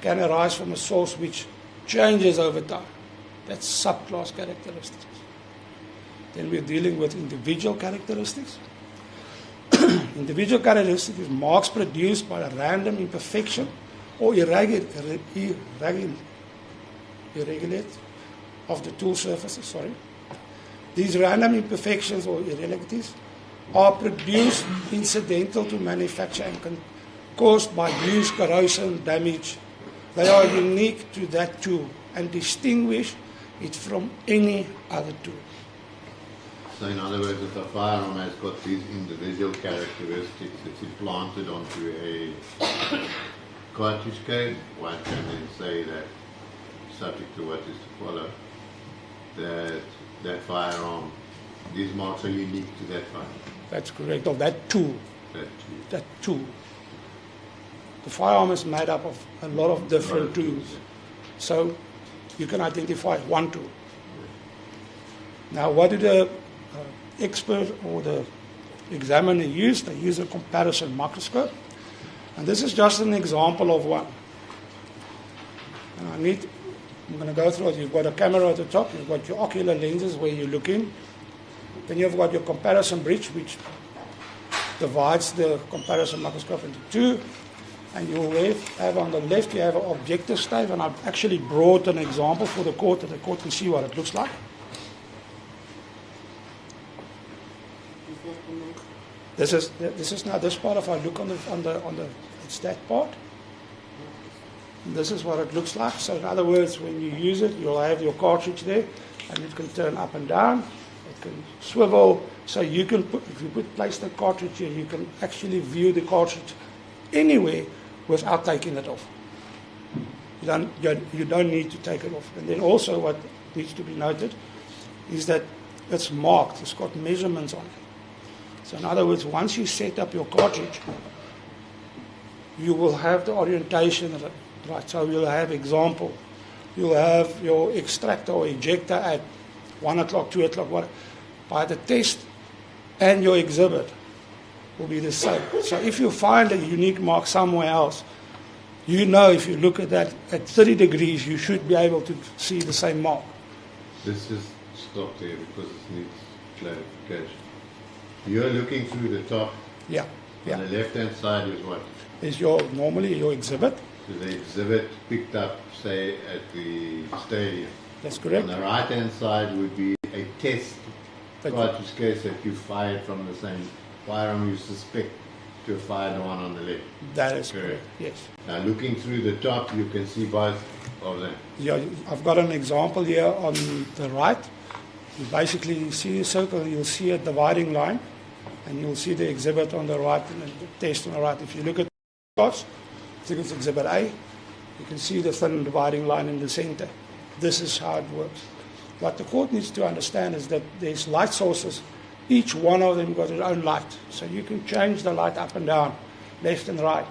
can arise from a source which changes over time. That's subclass characteristics. Then we're dealing with individual characteristics. Individual characteristics is marks produced by a random imperfection or irregularity of the tool surfaces. These random imperfections or irregularities are produced incidental to manufacture and caused by use, corrosion, damage. They are unique to that tool and distinguish it from any other tool. So in other words, if a firearm has got these individual characteristics, it's implanted onto a cartridge case, one can then say that, subject to what is to follow, that firearm, these marks are unique to that firearm. That's correct, of that tool. That tool. The firearm is made up of a lot of different tools. So you can identify one tool. Now, what do the expert or the examiner use? They use a comparison microscope. And this is just an example of one. And I'm going to go through it. You've got a camera at the top, you've got your ocular lenses where you look in. Then you've got your comparison bridge, which divides the comparison microscope into two. And you have on the left, you have an objective stave, and I've actually brought an example for the court, that the court can see what it looks like. This is now this part. If I look on the it's that part. And this is what it looks like. So in other words, when you use it, you'll have your cartridge there, and it can turn up and down. It can swivel. So you can place the cartridge here, you can actually view the cartridge anywhere without taking it off. You don't need to take it off. And then also what needs to be noted is that it's marked. It's got measurements on it. So in other words, once you set up your cartridge, you will have the orientation right. So you'll have example. You'll have your extractor or ejector at 1 o'clock, 2 o'clock. By the test and your exhibit will be the same. So if you find a unique mark somewhere else, you know if you look at that at 30 degrees, you should be able to see the same mark. Let's just stop there because it needs clarification. You're looking through the top. Yeah. On the left-hand side is what? Is normally your exhibit. So the exhibit picked up, say, at the stadium. That's correct. On the right-hand side would be a test cartridge case that you fired from the same firearm you suspect to have fired the one on the left. That is correct. Yes. Now looking through the top, you can see both of them. Yeah, I've got an example here on the right. You basically see a circle, you'll see a dividing line, and you'll see the exhibit on the right and the test on the right. If you look at the shots, I think it's exhibit A, you can see the thin dividing line in the center. This is how it works. What the court needs to understand is that there's light sources. Each one of them got its own light. So you can change the light up and down, left and right.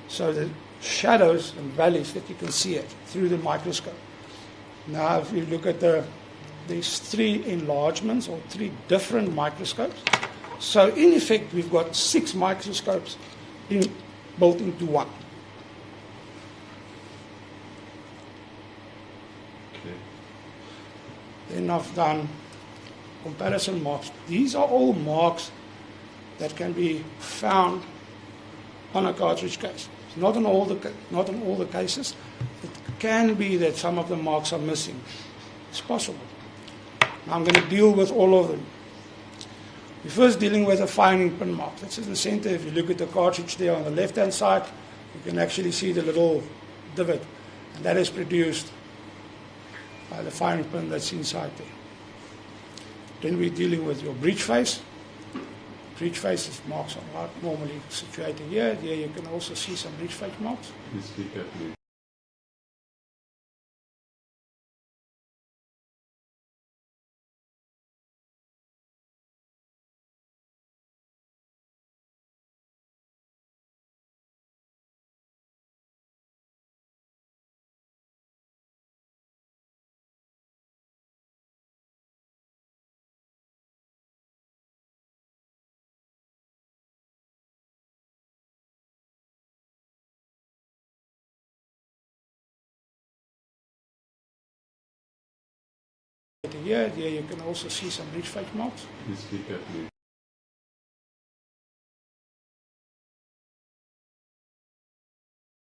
So the shadows and valleys that you can see it through the microscope. Now if you look at these three enlargements or three different microscopes. So in effect, we've got 6 microscopes built into one. Okay. Then I've done comparison marks. These are all marks that can be found on a cartridge case. It's not in all the cases. It can be that some of the marks are missing. It's possible. Now I'm going to deal with all of them. We're first dealing with a firing pin mark. That's in the center. If you look at the cartridge there on the left-hand side, you can actually see the little divot. And that is produced by the firing pin that's inside there. Then we're dealing with your breech face. Breech face marks are normally situated here. Here you can also see some breech face marks. Please speak up, please. Here you can also see some ridge face marks. You speak at me.